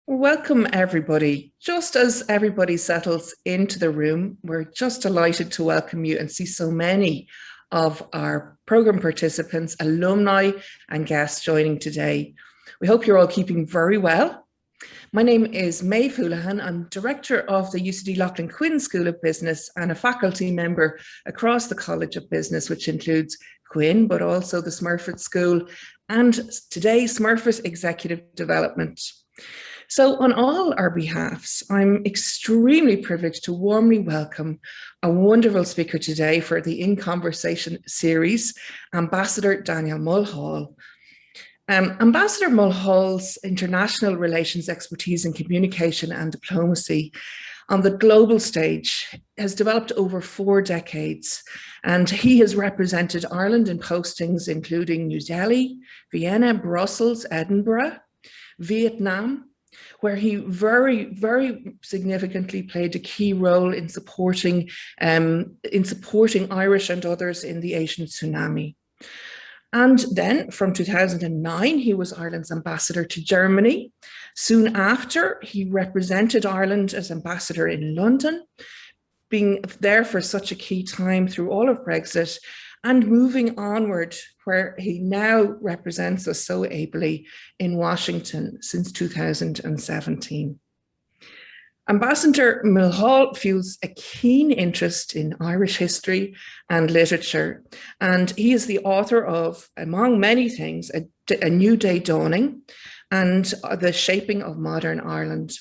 Welcome, everybody. Just as everybody settles into the room, we're just delighted to welcome you and see so many of our program participants, alumni, and guests joining today. We hope you're all keeping very well. My name is Maeve Houlihan. I'm Director of the UCD Quinn School of Business and a faculty member across the College of Business, which includes Quinn, but also the Smurfit School, and today Smurfit Executive Development. So on all our behalfs, I'm extremely privileged to warmly welcome a wonderful speaker today for the In Conversation series, Ambassador Daniel Mulhall. Ambassador Mulhall's international relations expertise in communication and diplomacy on the global stage has developed over 4 decades, and he has represented Ireland in postings including New Delhi, Vienna, Brussels, Edinburgh, Vietnam, where he very significantly played a key role in supporting Irish and others in the Asian tsunami. And then from 2009, he was Ireland's ambassador to Germany. Soon after, he represented Ireland as ambassador in London, being there for such a key time through all of Brexit, and moving onward, where he now represents us so ably in Washington since 2017. Ambassador Mulhall feels a keen interest in Irish history and literature, and he is the author of, among many things, A New Day Dawning and The Shaping of Modern Ireland.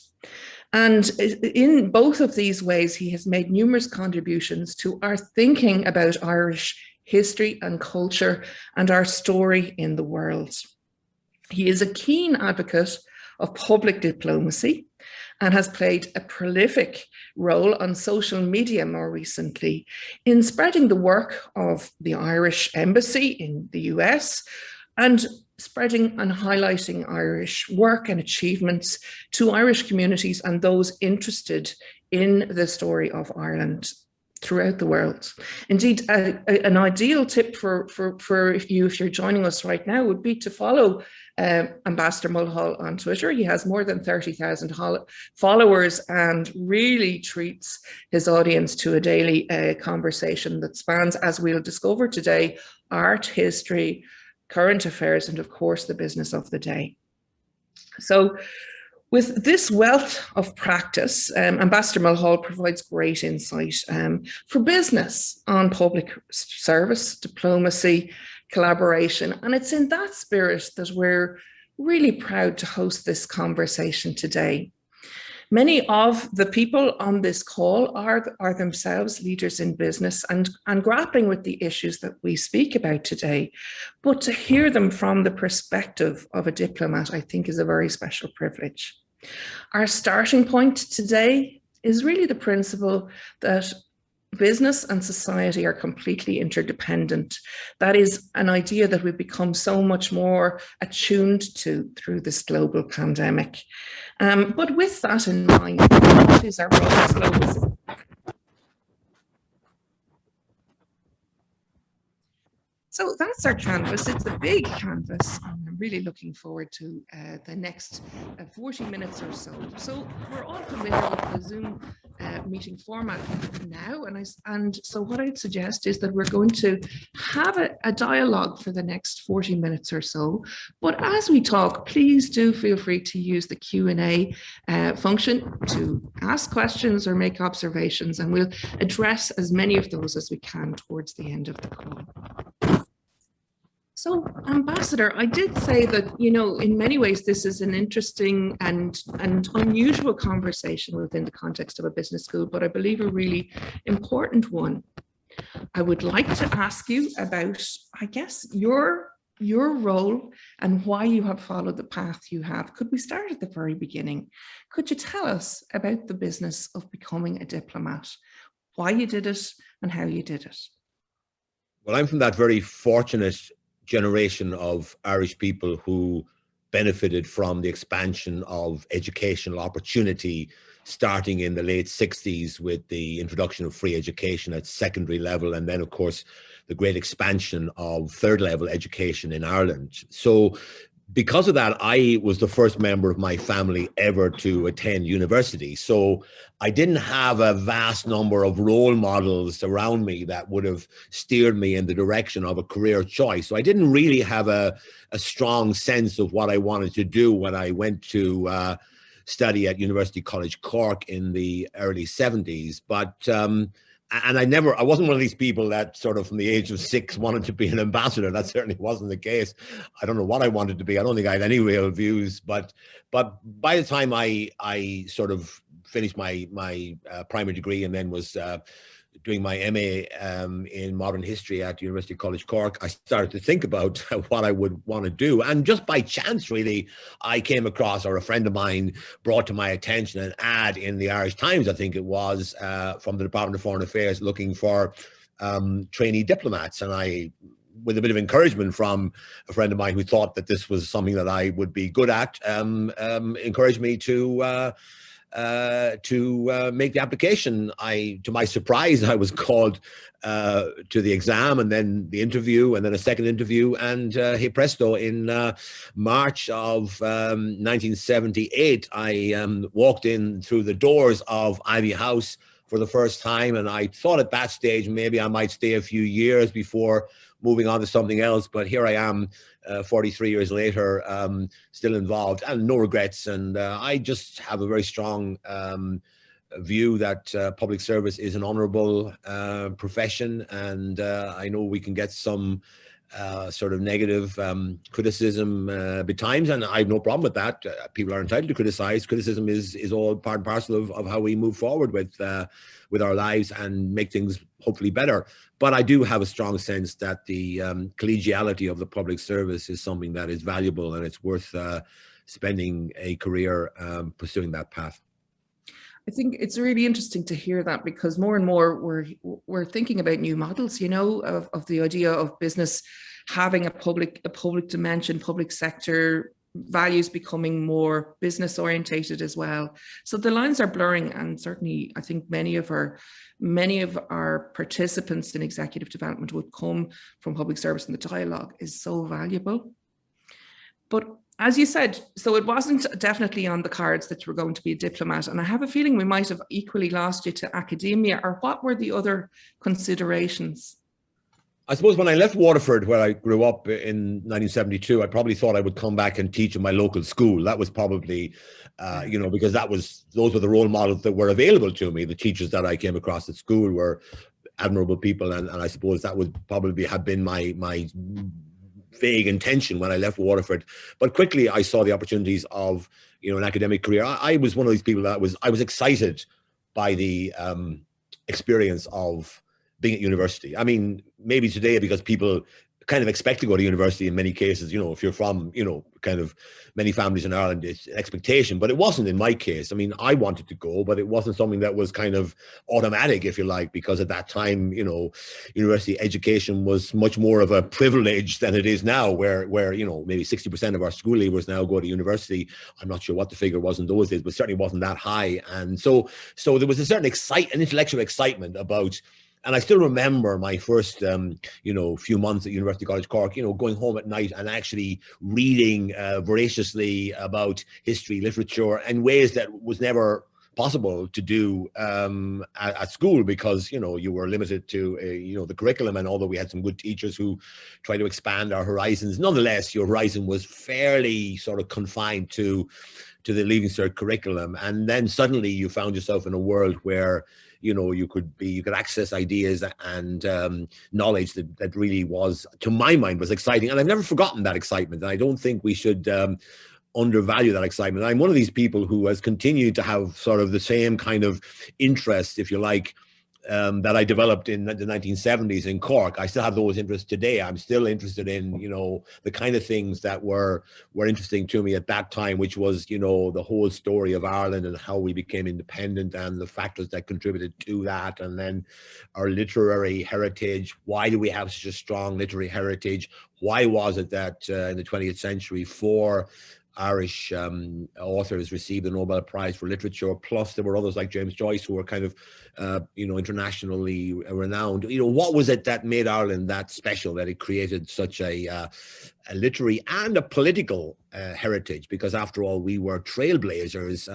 And in both of these ways, he has made numerous contributions to our thinking about Irish history and culture and our story in the world. He is a keen advocate of public diplomacy and has played a prolific role on social media more recently in spreading the work of the Irish Embassy in the US and spreading and highlighting Irish work and achievements to Irish communities and those interested in the story of Ireland throughout the world. Indeed, an ideal tip for you, if you're joining us right now, would be to follow Ambassador Mulhall on Twitter. He has more than 30,000 followers and really treats his audience to a daily conversation that spans, as we'll discover today, art, history, current affairs, and of course, the business of the day. So, with this wealth of practice, Ambassador Mulhall provides great insight for business on public service, diplomacy, collaboration. And it's in that spirit that we're really proud to host this conversation today. Many of the people on this call are themselves leaders in business and grappling with the issues that we speak about today. But to hear them from the perspective of a diplomat, I think, is a very special privilege. Our starting point today is really the principle that business and society are completely interdependent. That is an idea that we've become so much more attuned to through this global pandemic. But with that in mind, what is our role as global? So that's our canvas. It's a big canvas. I'm really looking forward to the next 40 minutes or so. So we're all familiar with the Zoom meeting format now. And so what I'd suggest is that we're going to have a dialogue for the next 40 minutes or so. But as we talk, please do feel free to use the Q&A function to ask questions or make observations, and we'll address as many of those as we can towards the end of the call. So, Ambassador, I did say that, you know, in many ways, this is an interesting and unusual conversation within the context of a business school, but I believe a really important one. I would like to ask you about, I guess, your role and why you have followed the path you have. Could we start at the very beginning? Could you tell us about the business of becoming a diplomat, why you did it and how you did it? Well, I'm from that very fortunate generation of Irish people who benefited from the expansion of educational opportunity starting in the late 60s with the introduction of free education at secondary level, and then of course the great expansion of third level education in Ireland. So because of that, I was the first member of my family ever to attend university. So I didn't have a vast number of role models around me that would have steered me in the direction of a career choice. So I didn't really have a strong sense of what I wanted to do when I went to study at University College Cork in the early 70s. But and I wasn't one of these people that sort of from the age of 6 wanted to be an ambassador. That certainly wasn't the case. I don't know what I wanted to be. I don't think I had any real views. But by the time I sort of finished my primary degree and then was doing my MA in modern history at University College Cork, I started to think about what I would want to do. And just by chance, really, I came across, or a friend of mine brought to my attention, an ad in the Irish Times, I think it was, from the Department of Foreign Affairs looking for trainee diplomats. And I, with a bit of encouragement from a friend of mine who thought that this was something that I would be good at, encouraged me to make the application. To my surprise, I was called to the exam and then the interview and then a second interview. And hey presto, in March of 1978, I walked in through the doors of Ivy House for the first time. And I thought at that stage, maybe I might stay a few years before moving on to something else. But here I am, 43 years later, still involved, and no regrets. And I just have a very strong view that public service is an honorable profession. And I know we can get some sort of negative criticism at times, and I have no problem with that. People are entitled to criticize. Criticism is all part and parcel of how we move forward with our lives and make things hopefully better. But I do have a strong sense that the collegiality of the public service is something that is valuable, and it's worth spending a career pursuing that path. I think it's really interesting to hear that, because more and more we're thinking about new models, you know, of the idea of business having a public dimension, public sector values becoming more business orientated as well. So the lines are blurring, and certainly I think many of our participants in executive development would come from public service, and the dialogue is so valuable. But as you said, so it wasn't definitely on the cards that you were going to be a diplomat, and I have a feeling we might have equally lost you to academia. Or what were the other considerations? I suppose when I left Waterford, where I grew up in 1972, I probably thought I would come back and teach in my local school. That was probably, you know, because those were the role models that were available to me. The teachers that I came across at school were admirable people, and I suppose that would probably have been my vague intention when I left Waterford. But quickly I saw the opportunities of, you know, an academic career. I was one of these people that I was excited by the experience of being at university. I mean, maybe today because people kind of expect to go to university in many cases, you know, if you're from, you know, kind of many families in Ireland, it's an expectation, but it wasn't in my case. I mean, I wanted to go, but it wasn't something that was kind of automatic, if you like, because at that time, you know, university education was much more of a privilege than it is now, where you know, maybe 60% of our school leavers now go to university. I'm not sure what the figure was in those days, but certainly wasn't that high. And so there was a certain an intellectual excitement about. And I still remember my first, you know, few months at University College Cork, you know, going home at night and actually reading voraciously about history, literature, in ways that was never possible to do at school, because, you know, you were limited to, you know, the curriculum. And although we had some good teachers who tried to expand our horizons, nonetheless, your horizon was fairly sort of confined to the Leaving Cert curriculum. And then suddenly you found yourself in a world where, you know, you could access ideas and knowledge that really was, to my mind, was exciting. And I've never forgotten that excitement. And I don't think we should undervalue that excitement. I'm one of these people who has continued to have sort of the same kind of interest, if you like, that I developed in the 1970s in Cork. I still have those interests today. I'm still interested in, you know, the kind of things that were interesting to me at that time, which was, you know, the whole story of Ireland and how we became independent and the factors that contributed to that. And then our literary heritage. Why do we have such a strong literary heritage? Why was it that in the 20th century, 4 Irish authors received the Nobel Prize for Literature, plus there were others like James Joyce who were kind of, you know, internationally renowned. You know, what was it that made Ireland that special, that it created such a a literary and a political heritage, because after all, we were trailblazers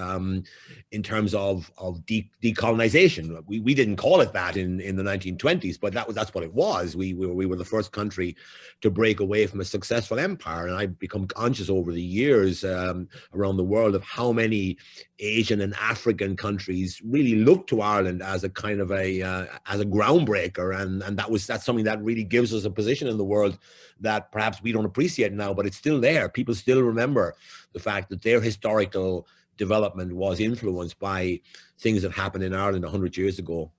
in terms of decolonization. We didn't call it that in the 1920s, but that's what it was. We were the first country to break away from a successful empire, and I've become conscious over the years around the world of how many Asian and African countries really look to Ireland as a kind of as a groundbreaker, and that's something that really gives us a position in the world that perhaps we don't appreciate now, but it's still there. People still remember the fact that their historical development was influenced by things that happened in Ireland 100 years ago.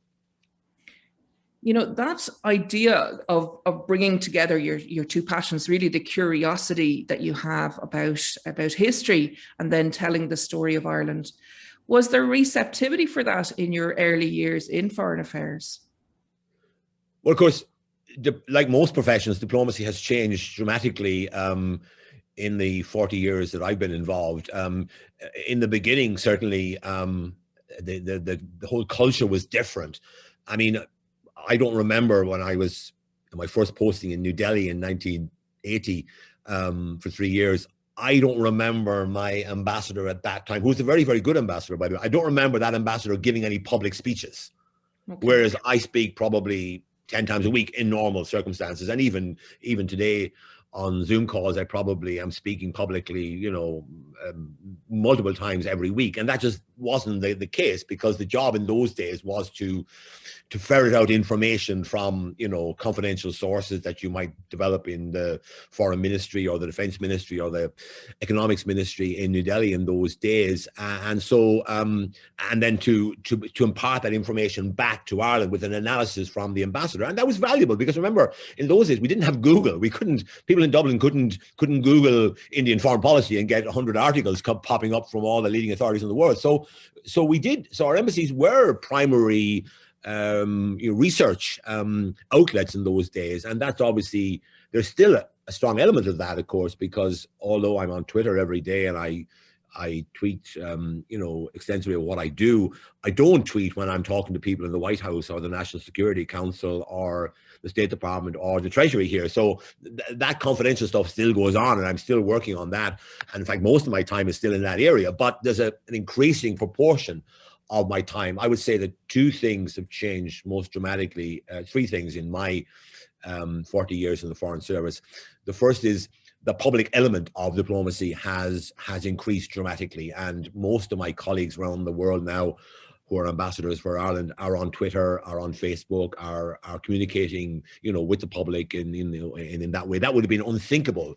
You know, that idea of bringing together your two passions, really the curiosity that you have about history and then telling the story of Ireland. Was there receptivity for that in your early years in foreign affairs? Well, of course, like most professions, diplomacy has changed dramatically in the 40 years that I've been involved. In the beginning, certainly, the whole culture was different. I mean, I don't remember when I was in my first posting in New Delhi in 1980 for 3 years. I don't remember my ambassador at that time, who was a very, very good ambassador, by the way. I don't remember that ambassador giving any public speeches. Okay. Whereas I speak probably 10 times a week in normal circumstances. And even today on Zoom calls, I probably am speaking publicly, you know, multiple times every week. And that just wasn't the case, because the job in those days was to ferret out information from, you know, confidential sources that you might develop in the foreign ministry or the defense ministry or the economics ministry in New Delhi in those days. And so, and then to impart that information back to Ireland with an analysis from the ambassador. And that was valuable, because remember, in those days, we didn't have Google. People in Dublin couldn't Google Indian foreign policy and get 100 articles popping up from all the leading authorities in the world. So our embassies were primary research outlets in those days. And that's obviously, there's still a strong element of that, of course, because although I'm on Twitter every day and I tweet, you know, extensively of what I do, I don't tweet when I'm talking to people in the White House or the National Security Council or the State Department or the Treasury here. So that confidential stuff still goes on, and I'm still working on that. And in fact, most of my time is still in that area, but there's an increasing proportion of my time. I would say that two things have changed most dramatically, three things in my 40 years in the Foreign Service. The first is the public element of diplomacy has increased dramatically, and most of my colleagues around the world now who are ambassadors for Ireland are on Twitter, are on Facebook, are communicating, you know, with the public in that way. That would have been unthinkable,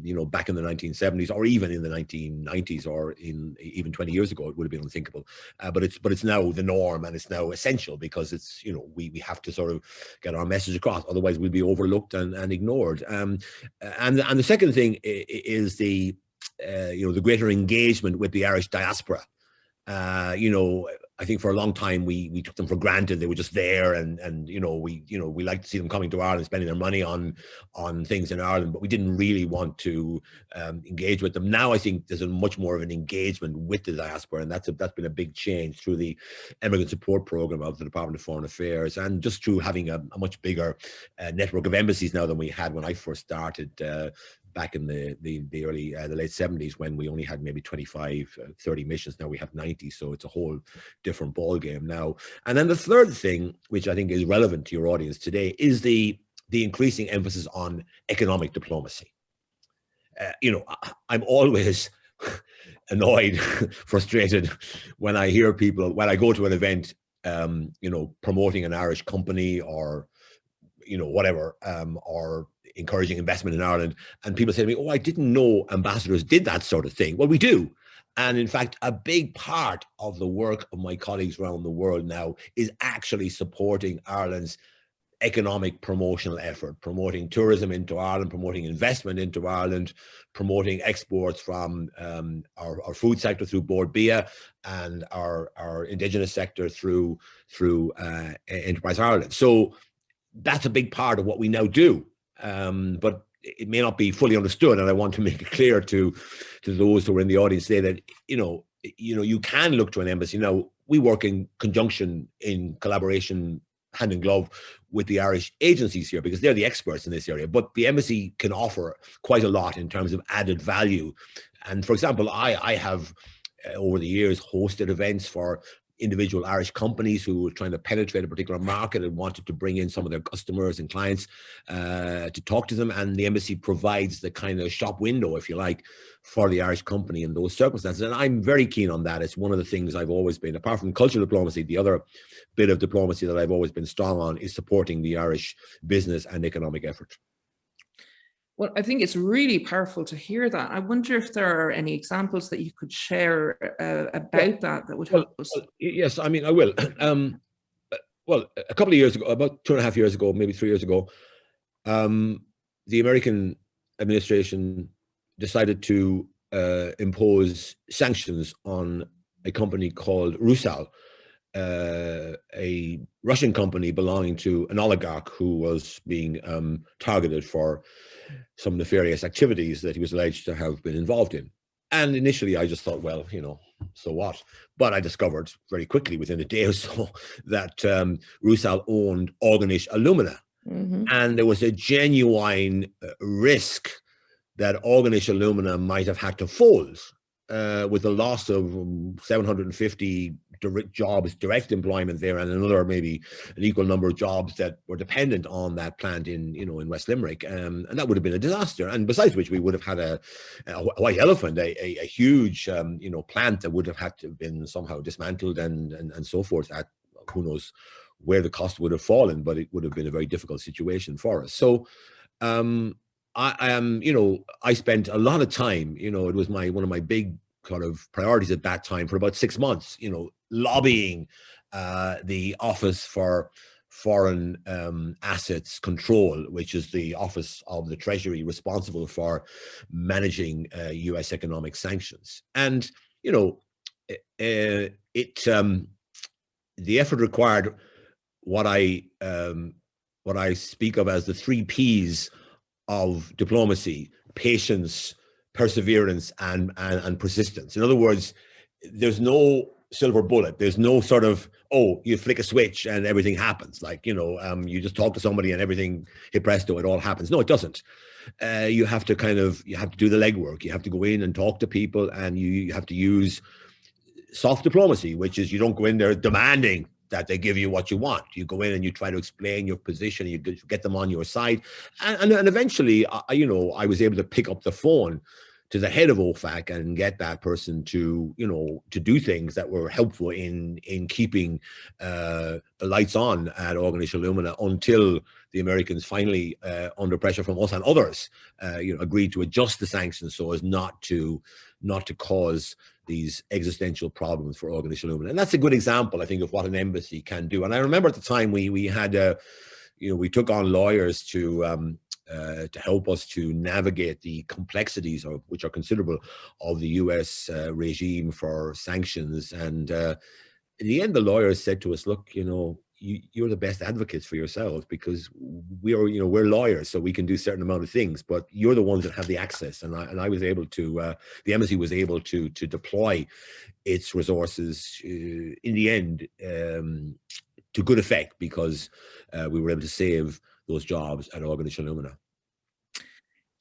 you know, back in the 1970s or even in the 1990s, or even 20 years ago, it would have been unthinkable. But it's now the norm, and it's now essential, because it's, you know, we have to sort of get our message across, otherwise we'll be overlooked and ignored. And the second thing is the you know, the greater engagement with the Irish diaspora. You know, I think for a long time we took them for granted. They were just there, and you know, we like to see them coming to Ireland, spending their money on things in Ireland, but we didn't really want to engage with them. Now I think there's a much more of an engagement with the diaspora, and that's been a big change through the Immigrant Support Program of the Department of Foreign Affairs, and just through having a much bigger network of embassies now than we had when I first started back in the late 70s, when we only had maybe 25, 30 missions. Now we have 90, so it's a whole different ball game now. And then the third thing, which I think is relevant to your audience today, is the increasing emphasis on economic diplomacy. You know, I'm always annoyed, frustrated when I hear people, when I go to an event, you know, promoting an Irish company or, you know, whatever, or encouraging investment in Ireland, and people say to me, "Oh, I didn't know ambassadors did that sort of thing." Well, we do. And in fact, a big part of the work of my colleagues around the world now is actually supporting Ireland's economic promotional effort, promoting tourism into Ireland, promoting investment into Ireland, promoting exports from our food sector through Board Bia, and our indigenous sector through Enterprise Ireland. So that's a big part of what we now do. But it may not be fully understood, and I want to make it clear to those who are in the audience today that you can look to an embassy. Now, we work in conjunction, in collaboration hand in glove with the Irish agencies here, because they're the experts in this area. But the embassy can offer quite a lot in terms of added value. And for example, I have over the years hosted events for individual Irish companies who were trying to penetrate a particular market and wanted to bring in some of their customers and clients to talk to them. And the embassy provides the kind of shop window, if you like, for the Irish company in those circumstances. And I'm very keen on that. It's one of the things I've always been, apart from cultural diplomacy, the other bit of diplomacy that I've always been strong on is supporting the Irish business and economic effort. Well, I think it's really powerful to hear that. I wonder if there are any examples that you could share about that would help us. Yes, I mean, I will. Well, a couple of years ago, about 2.5 years ago, maybe 3 years ago, the American administration decided to impose sanctions on a company called Rusal, a Russian company belonging to an oligarch who was being targeted for some nefarious activities that he was alleged to have been involved in. And initially I just thought, well, you know, so what? But I discovered very quickly within a day or so that Rusal owned Organish Alumina. And there was a genuine risk that Organish Alumina might have had to fold with the loss of 750 direct employment there, and another maybe an equal number of jobs that were dependent on that plant in, you know, in West Limerick, and that would have been a disaster. And besides which, we would have had a white elephant, a huge you know, plant that would have had to have been somehow dismantled and so forth. At who knows where the cost would have fallen, but it would have been a very difficult situation for us. So I am, you know, I spent a lot of time, you know, it was one of my big kind of priorities at that time for about 6 months, you know, lobbying the Office for Foreign Assets Control, which is the office of the Treasury responsible for managing US economic sanctions. And, you know, the effort required what I speak of as the 3 Ps of diplomacy: patience, perseverance, and persistence. In other words, there's no silver bullet. There's no sort of, oh, you flick a switch and everything happens. Like, you know, you just talk to somebody and everything, hit presto, it all happens. No, it doesn't. You have to do the legwork. You have to go in and talk to people, and you have to use soft diplomacy, which is you don't go in there demanding that they give you what you want. You go in and you try to explain your position, you get them on your side. And eventually, you know, I was able to pick up the phone to the head of OFAC and get that person to, you know, to do things that were helpful in keeping the lights on at Organish Alumina until the Americans finally, under pressure from us and others, you know, agreed to adjust the sanctions so as not to cause these existential problems for Organish Alumina. And that's a good example, I think, of what an embassy can do. And I remember at the time we had, you know, we took on lawyers to help us to navigate the complexities, which are considerable, of the US regime for sanctions. And in the end, the lawyers said to us, look, you know, you're the best advocates for yourselves, because we're lawyers, so we can do a certain amount of things, but you're the ones that have the access. And I was able to, the embassy was able to deploy its resources in the end to good effect, because we were able to save those jobs at Organish Alumina.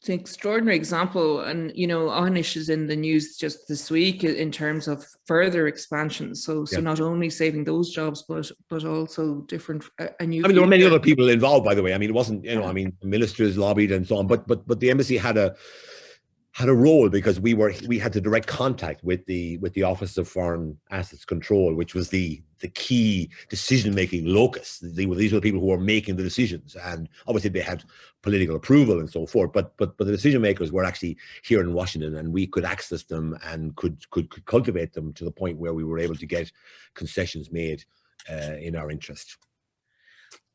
It's an extraordinary example, and you know, Organish is in the news just this week in terms of further expansion. So not only saving those jobs, but also different. I mean, there were many other people involved, by the way. I mean, it wasn't, you know, I mean, ministers lobbied and so on, but the embassy had a role, because we had the direct contact with the Office of Foreign Assets Control, which was the key decision-making locus. These were the people who were making the decisions, and obviously they had political approval and so forth. But the decision makers were actually here in Washington, and we could access them and could cultivate them to the point where we were able to get concessions made in our interest.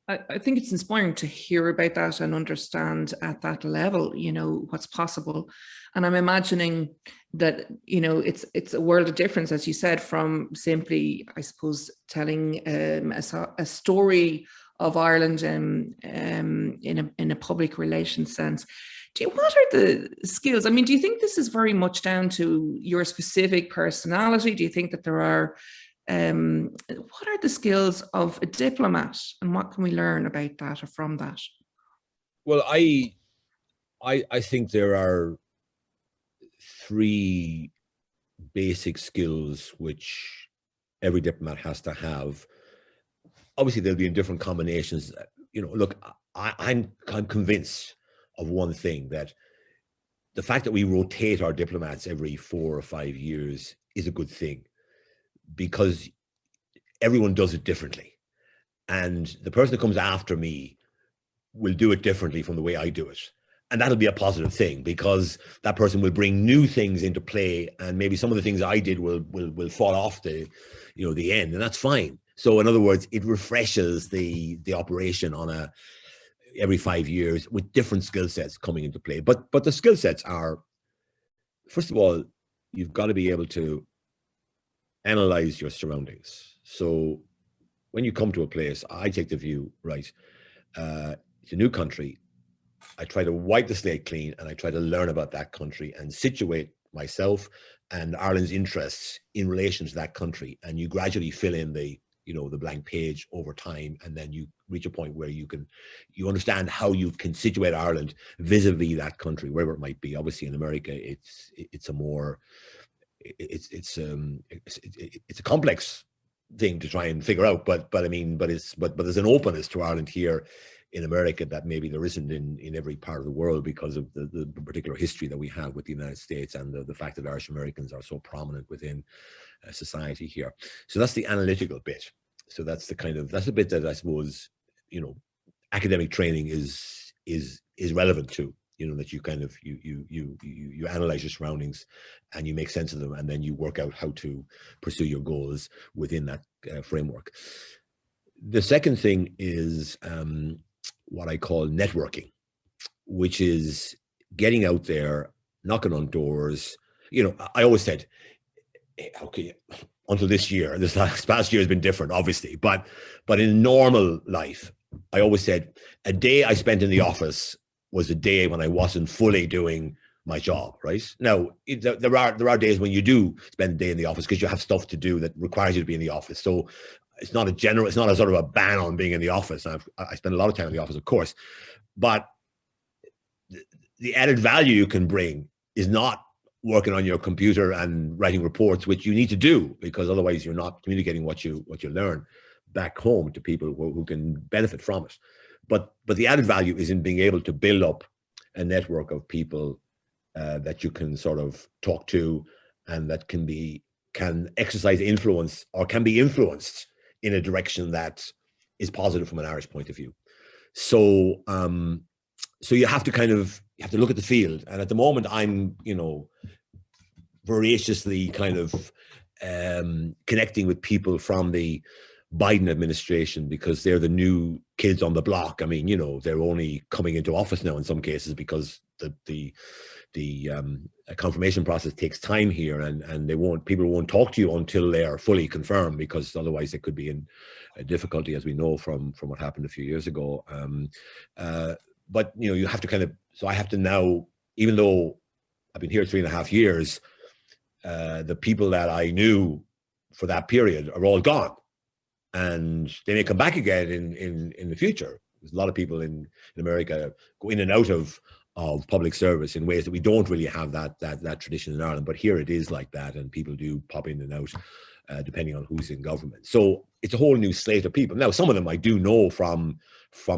I think it's inspiring to hear about that and understand at that level, you know, what's possible. And I'm imagining that, you know, it's a world of difference, as you said, from simply, I suppose, telling a story of Ireland in a public relations sense. What are the skills? I mean, do you think this is very much down to your specific personality? Do you think that there are What are the skills of a diplomat, and what can we learn about that or from that? Well, I think there are three basic skills which every diplomat has to have. Obviously, they'll be in different combinations. Look, I'm convinced of one thing, that the fact that we rotate our diplomats every 4 or 5 years is a good thing, because everyone does it differently. And the person that comes after me will do it differently from the way I do it. And that'll be a positive thing, because that person will bring new things into play, and maybe some of the things I did will fall off the end, and that's fine. So in other words, it refreshes the operation on every 5 years with different skill sets coming into play. But the skill sets are, first of all, you've got to be able to analyze your surroundings. So when you come to a place, I take the view, right, it's a new country. I try to wipe the slate clean, and I try to learn about that country and situate myself and Ireland's interests in relation to that country. And you gradually fill in the blank page over time, and then you reach a point where you understand how you can situate Ireland vis-a-vis that country, wherever it might be. Obviously, in America, it's a complex thing to try and figure out, but there's an openness to Ireland here in America that maybe there isn't in every part of the world, because of the particular history that we have with the United States, and the fact that Irish Americans are so prominent within society here. So that's the analytical bit. So that's the bit that I suppose academic training is relevant to. That you analyze your surroundings, and you make sense of them, and then you work out how to pursue your goals within that framework. The second thing is what I call networking, which is getting out there, knocking on doors. I always said, okay, until this past year has been different, obviously, but in normal life, I always said a day I spent in the office was a day when I wasn't fully doing my job, right? Now, there are days when you do spend a day in the office because you have stuff to do that requires you to be in the office. So it's not a sort of a ban on being in the office. I spend a lot of time in the office, of course, but the added value you can bring is not working on your computer and writing reports, which you need to do, because otherwise you're not communicating what you learn back home to people who can benefit from it. But the added value is in being able to build up a network of people that you can sort of talk to, and that can exercise influence, or can be influenced in a direction that is positive from an Irish point of view. So you have to look at the field. And at the moment, I'm voraciously connecting with people from the Biden administration, because they're the new kids on the block. I mean, they're only coming into office now in some cases, because the confirmation process takes time here, and people won't talk to you until they are fully confirmed, because otherwise they could be in a difficulty, as we know from what happened a few years ago. But you have to so I have to now, even though I've been here 3.5 years, the people that I knew for that period are all gone, and they may come back again in the future. There's a lot of people in America go in and out of public service in ways that we don't really have that tradition in Ireland. But here it is like that, and people do pop in and out depending on who's in government. So it's a whole new slate of people. Now, some of them I do know from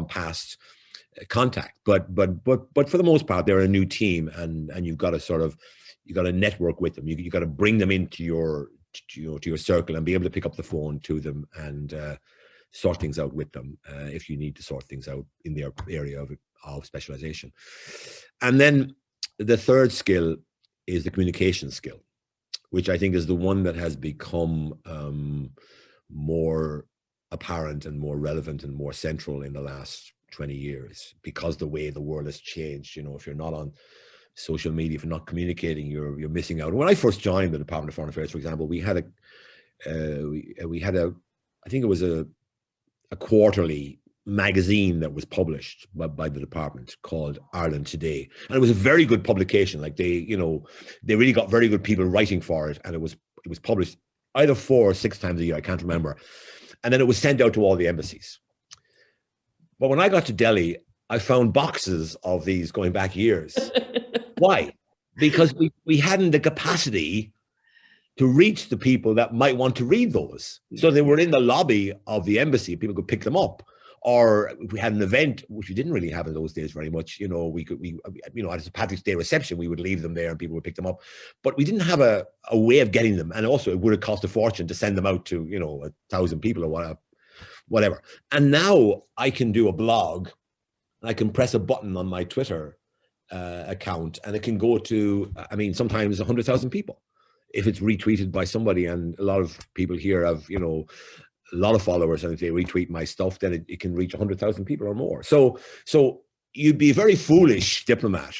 past contact, but for the most part, they're a new team, and you've got to network with them. You got to bring them into your circle, and be able to pick up the phone to them and sort things out with them if you need to sort things out in their area of specialization. And then the third skill is the communication skill, which I think is the one that has become more apparent and more relevant and more central in the last 20 years, because the way the world has changed. If you're not on social media, if you're not communicating, you're missing out. When I first joined the Department of Foreign Affairs, for example, we had I think it was a quarterly magazine that was published by the department called Ireland Today, and it was a very good publication. Like they really got very good people writing for it, and it was published either 4 or 6 times a year, I can't remember. And then it was sent out to all the embassies. But when I got to Delhi, I found boxes of these going back years. Why? Because we hadn't the capacity to reach the people that might want to read those. So they were in the lobby of the embassy. People could pick them up. Or if we had an event, which we didn't really have in those days very much, you know, at a Patrick's Day reception, we would leave them there and people would pick them up. But we didn't have a way of getting them. And also it would have cost a fortune to send them out to, you know, 1,000 people or whatever. And now I can do a blog and I can press a button on my Twitter account and it can go to, I mean, sometimes 100,000 people. If it's retweeted by somebody, and a lot of people here have, you know, a lot of followers, and if they retweet my stuff, then it can reach 100,000 people or more. So you'd be a very foolish diplomat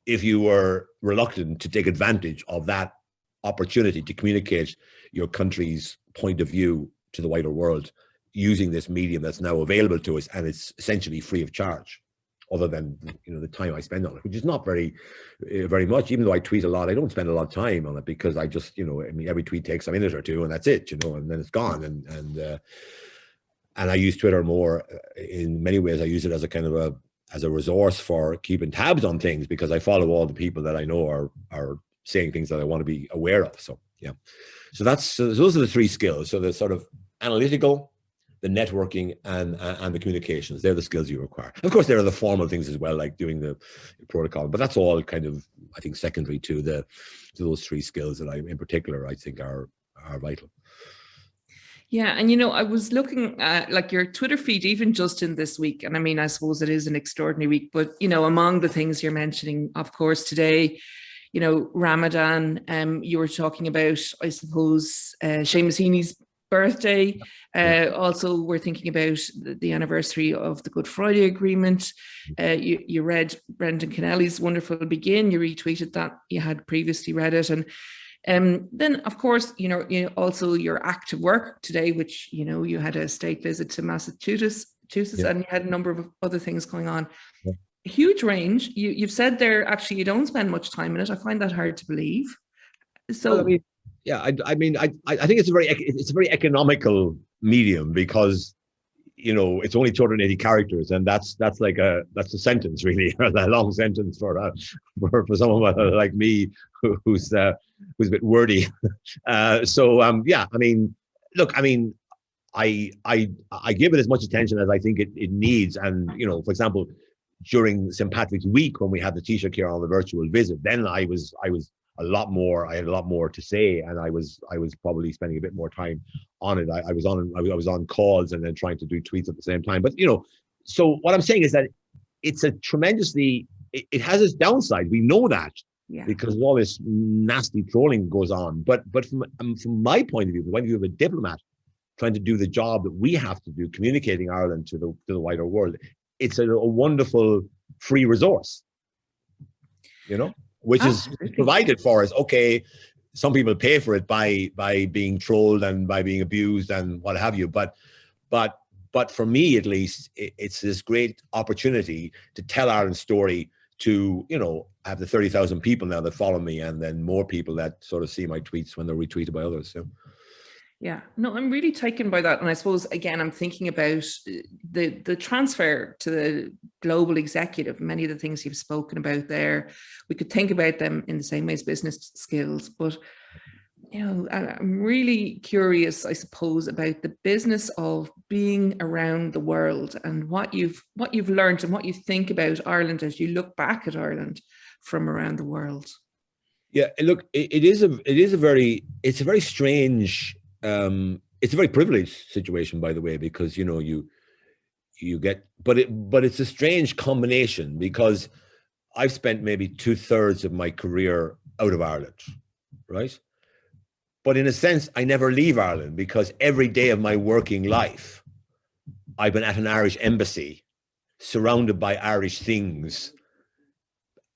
if you were reluctant to take advantage of that opportunity to communicate your country's point of view to the wider world using this medium that's now available to us, and it's essentially free of charge, other than, you know, the time I spend on it, which is not very much. Even though I tweet a lot, I don't spend a lot of time on it because I just, you know, I mean, every tweet takes a minute or two, and that's it, you know, and then it's gone. And I use Twitter more. In many ways, I use it as a kind of a resource for keeping tabs on things, because I follow all the people that I know are saying things that I want to be aware of. So yeah, so those are the 3 skills. So the sort of analytical, the networking, and the communications. They're the skills you require. Of course, there are the formal things as well, like doing the protocol, but that's all kind of, I think, secondary to those 3 skills that in particular, I think are vital. Yeah, and you know, I was looking at like your Twitter feed, even just in this week, and I mean, I suppose it is an extraordinary week, but you know, among the things you're mentioning, of course, today, you know, Ramadan, you were talking about, I suppose, Seamus Heaney's birthday. Also, we're thinking about the anniversary of the Good Friday Agreement. You read Brendan Kennelly's wonderful Begin. You retweeted that. You had previously read it. And then, of course, you know, also your active work today, which, you know, you had a state visit to Massachusetts, and you had a number of other things going on. Yeah. A huge range. You've said there, actually, you don't spend much time in it. I find that hard to believe. So, well, I mean, yeah, I mean, I think it's a very economical medium, because, you know, it's only 280 characters, and that's a sentence, really, a long sentence for someone like me who's a bit wordy. Yeah, I mean, look, I mean, I give it as much attention as I think it needs. And, you know, for example, during St. Patrick's Week, when we had the Taoiseach here on the virtual visit, then I had a lot more to say, and I was probably spending a bit more time on it. I was on calls and then trying to do tweets at the same time. But, you know, so what I'm saying is that it's it has its downside. We know that, because all this nasty trolling goes on. But from my point of view, the point of view of a diplomat trying to do the job that we have to do, communicating Ireland to the wider world, it's a wonderful free resource, you know, which is provided for us. Okay, some people pay for it by being trolled and by being abused and what have you. But for me, at least, it's this great opportunity to tell Ireland's story, to, you know, have the 30,000 people now that follow me, and then more people that sort of see my tweets when they're retweeted by others. So. Yeah, no, I'm really taken by that. And I suppose, again, I'm thinking about the transfer to the global executive. Many of the things you've spoken about there, we could think about them in the same way as business skills. But, you know, I'm really curious, I suppose, about the business of being around the world, and what you've learned and what you think about Ireland as you look back at Ireland from around the world. Yeah, look, it's a very strange. It's a very privileged situation, by the way, because, you know, you get, but it's a strange combination, because I've spent maybe 2/3 of my career out of Ireland, right? But in a sense, I never leave Ireland, because every day of my working life, I've been at an Irish embassy, surrounded by Irish things,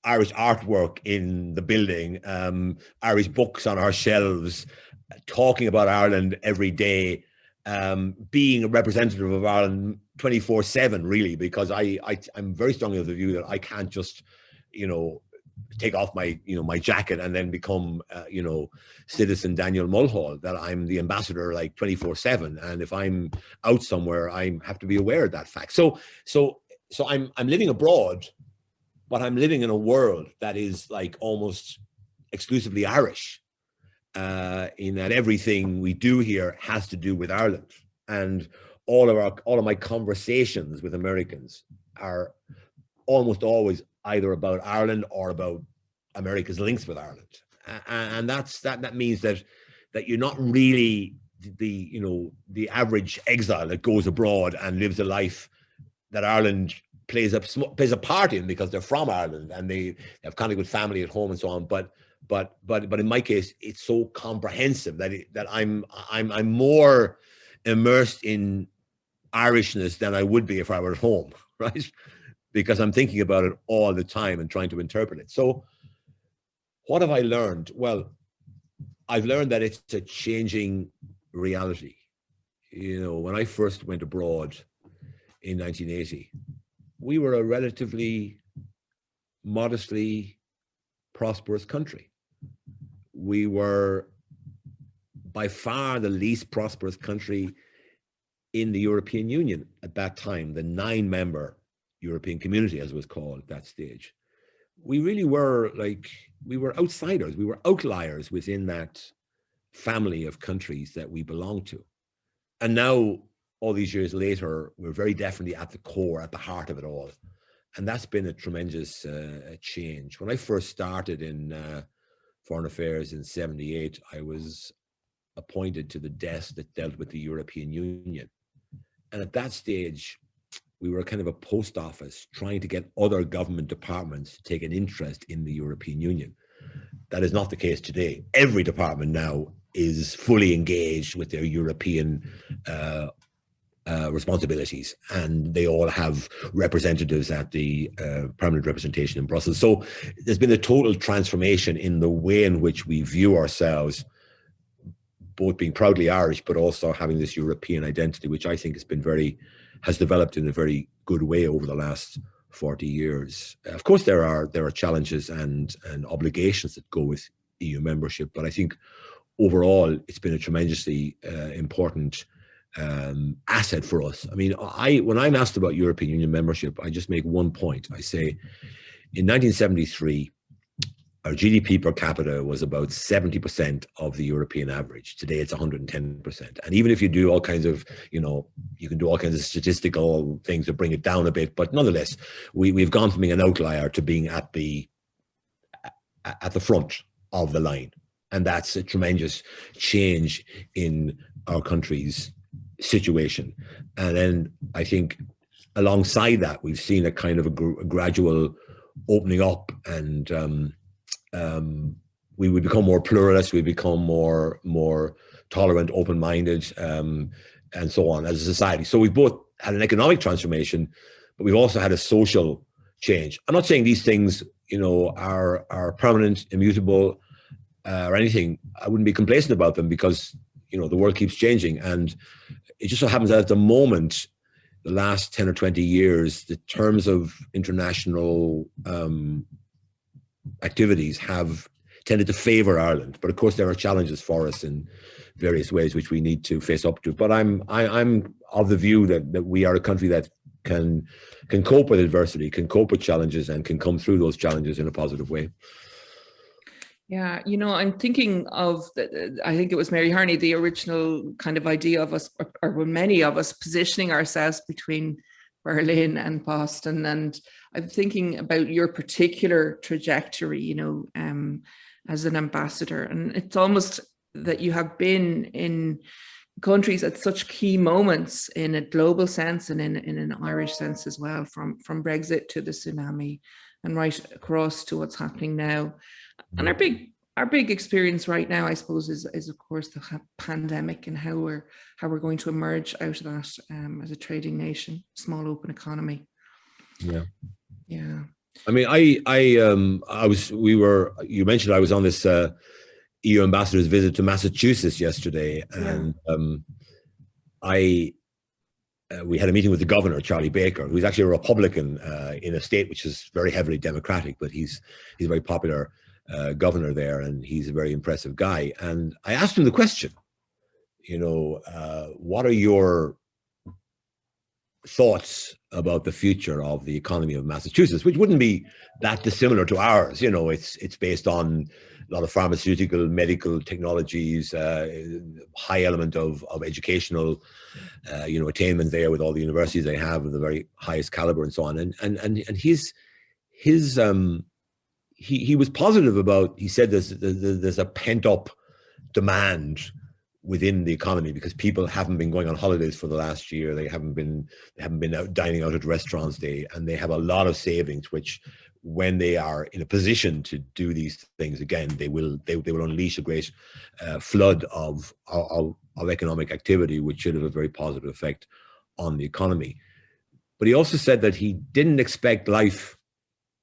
Irish artwork in the building, Irish books on our shelves, talking about Ireland every day, being a representative of Ireland 24/7, really, because I'm very strongly of the view that I can't just, you know, take off my, my jacket and then become, citizen Daniel Mulhall, that I'm the ambassador like 24/7. And if I'm out somewhere, I have to be aware of that fact. So I'm living abroad, but I'm living in a world that is like almost exclusively Irish, in that everything we do here has to do with Ireland. And all of my conversations with Americans are almost always either about Ireland or about America's links with Ireland, and that means that you're not really the average exile that goes abroad and lives a life that Ireland plays a part in because they're from Ireland and they have contact with family at home and so on. But in my case, it's so comprehensive that I'm more immersed in Irishness than I would be if I were at home, right? Because I'm thinking about it all the time and trying to interpret it. So what have I learned? Well, I've learned that it's a changing reality. When I first went abroad in 1980, we were a relatively modestly prosperous country. We were by far the least prosperous country in the European Union at that time, the 9-member European Community, as it was called at that stage. We really were we were outsiders, we were outliers within that family of countries that we belong to. And now, all these years later, we're very definitely at the core, at the heart of it all. And that's been a tremendous change. When I first started in Foreign Affairs in '78, I was appointed to the desk that dealt with the European Union. And at that stage, we were kind of a post office trying to get other government departments to take an interest in the European Union. That is not the case today. Every department now is fully engaged with their European responsibilities, and they all have representatives at the permanent representation in Brussels. So there's been a total transformation in the way in which we view ourselves, both being proudly Irish, but also having this European identity, which I think has developed in a very good way over the last 40 years. Of course, there are challenges and obligations that go with EU membership, but I think overall it's been a tremendously important asset for us. I mean, when I'm asked about European Union membership, I just make one point. I say, in 1973, our GDP per capita was about 70% of the European average. Today, it's 110%. And even if you do all kinds of, you can do all kinds of statistical things to bring it down a bit, but nonetheless, we've gone from being an outlier to being at the front of the line. And that's a tremendous change in our country's situation. And then I think alongside that, we've seen a kind of a gradual opening up, and we would become more pluralist, we become more tolerant, open-minded, and so on as a society. So we've both had an economic transformation, but we've also had a social change. I'm not saying these things, are permanent, immutable, or anything. I wouldn't be complacent about them because, the world keeps changing. And it just so happens that at the moment, the last 10 or 20 years, the terms of international activities have tended to favor Ireland. But of course, there are challenges for us in various ways, which we need to face up to. But I'm of the view that we are a country that can cope with adversity, can cope with challenges, and can come through those challenges in a positive way. Yeah, I'm thinking of, I think it was Mary Harney, the original kind of idea of us, or many of us, positioning ourselves between Berlin and Boston. And I'm thinking about your particular trajectory, as an ambassador. And it's almost that you have been in countries at such key moments in a global sense and in an Irish sense as well, from Brexit to the tsunami and right across to what's happening now. And our big experience right now, I suppose, is of course the pandemic and how we're going to emerge out of that as a trading nation, small open economy. Yeah. I mean, you mentioned I was on this EU ambassador's visit to Massachusetts yesterday, and I we had a meeting with the governor, Charlie Baker, who's actually a Republican in a state which is very heavily Democratic, but he's a very popular governor there, and he's a very impressive guy. And I asked him the question, what are your thoughts about the future of the economy of Massachusetts, which wouldn't be that dissimilar to ours. It's based on a lot of pharmaceutical, medical technologies, high element of educational, attainment there with all the universities they have of the very highest caliber and so on. And he was positive about. He said there's a pent up demand within the economy because people haven't been going on holidays for the last year. They haven't been out dining out at restaurants. They have a lot of savings, which when they are in a position to do these things again, they will unleash a great flood of economic activity, which should have a very positive effect on the economy. But he also said that he didn't expect life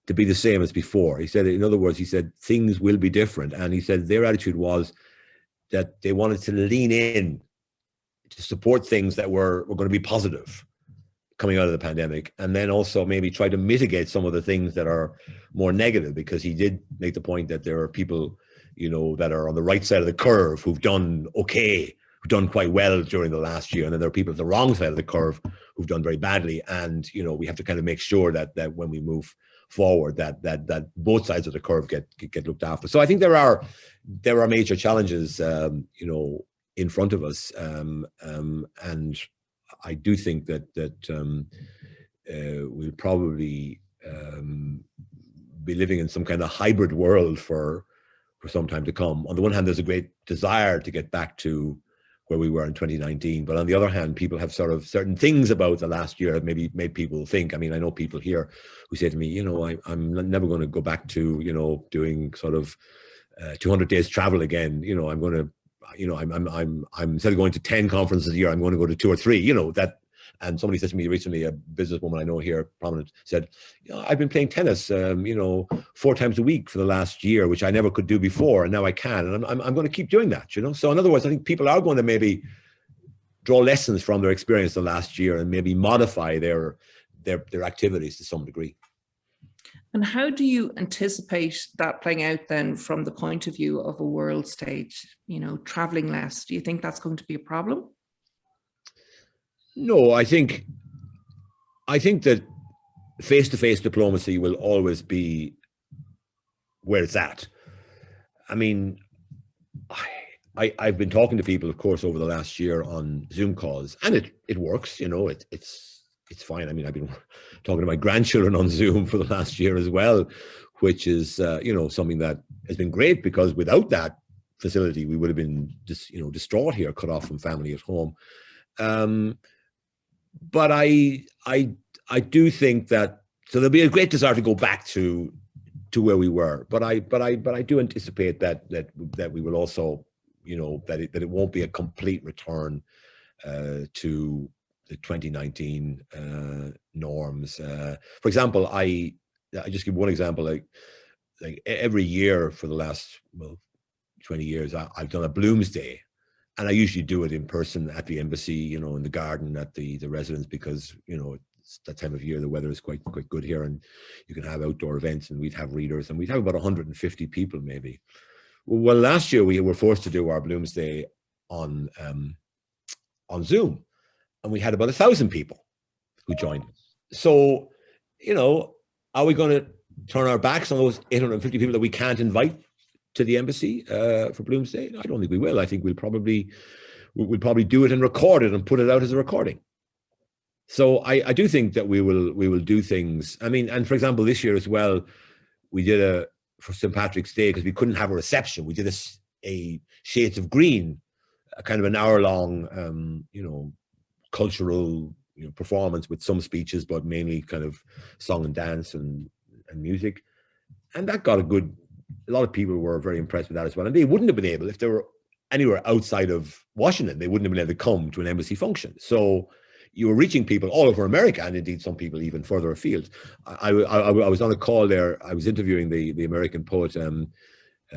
to be the same as before. He said, in other words, things will be different. And he said their attitude was that they wanted to lean in to support things that were going to be positive coming out of the pandemic, and then also maybe try to mitigate some of the things that are more negative, because he did make the point that there are people, that are on the right side of the curve who've done okay, who've done quite well during the last year, and then there are people at the wrong side of the curve who've done very badly. And, we have to kind of make sure that when we move forward, that both sides of the curve get looked after. So I think there are major challenges, in front of us, and I do think that we'll probably be living in some kind of hybrid world for some time to come. On the one hand, there's a great desire to get back to where we were in 2019, but on the other hand, people have sort of certain things about the last year that maybe made people think. I mean, I know people here who say to me, I'm never going to go back to doing sort of 200 days travel again. I'm going to, I'm instead of going to 10 conferences a year, I'm going to go to 2 or 3. That. And somebody said to me recently, a businesswoman I know here, prominent, said, I've been playing tennis, 4 times a week for the last year, which I never could do before, and now I can, and I'm going to keep doing that. So in other words, I think people are going to maybe draw lessons from their experience the last year and maybe modify their activities to some degree. And how do you anticipate that playing out then from the point of view of a world stage, traveling less? Do you think that's going to be a problem? No, I think that face-to-face diplomacy will always be where it's at. I mean, I've been talking to people, of course, over the last year on Zoom calls, and it works. It's fine. I mean, I've been talking to my grandchildren on Zoom for the last year as well, which is something that has been great, because without that facility, we would have been distraught here, cut off from family at home. But I do think that, so there'll be a great desire to go back to where we were. But I do anticipate that we will also, that it won't be a complete return to the 2019 norms. For example, I just give one example. Like every year for the last 20 years, I've done a Bloomsday. And I usually do it in person at the embassy, in the garden, at the residence, because, it's that time of year, the weather is quite good here, and you can have outdoor events, and we'd have readers, and we'd have about 150 people maybe. Well, last year we were forced to do our Bloomsday on Zoom, and we had about 1,000 people who joined us. So, are we going to turn our backs on those 850 people that we can't invite to the embassy for Bloomsday? I don't think we will. I think we'll probably do it and record it and put it out as a recording. So I do think that we will do things. I mean, and for example, this year as well, we did for St. Patrick's Day, because we couldn't have a reception, we did a Shades of Green, a kind of an hour-long, cultural performance with some speeches, but mainly kind of song and dance and music, and that got a lot of people were very impressed with that as well. And they wouldn't have been able, if they were anywhere outside of Washington, they wouldn't have been able to come to an embassy function. So you were reaching people all over America, and indeed some people even further afield. I was on a call there. I was interviewing the American poet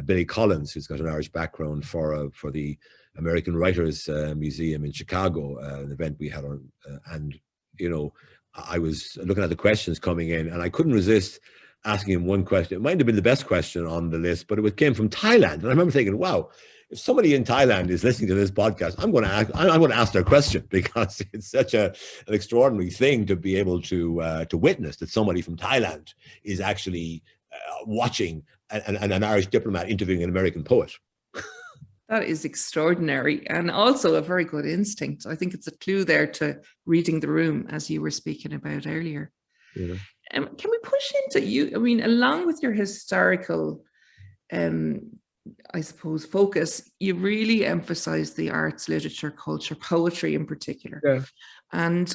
Billy Collins, who's got an Irish background, for the American Writers Museum in Chicago, an event we had on, and you know, I was looking at the questions coming in, and I couldn't resist asking him one question. It might have been the best question on the list, but it came from Thailand, and I remember thinking, "Wow, if somebody in Thailand is listening to this podcast, I'm going to ask their question, because it's such an extraordinary thing to be able to witness that somebody from Thailand is actually watching an Irish diplomat interviewing an American poet." That is extraordinary, and also a very good instinct. I think it's a clue there to reading the room, as you were speaking about earlier. Yeah. Can we push into you? I mean, along with your historical, I suppose, focus, you really emphasize the arts, literature, culture, poetry in particular. Yeah. And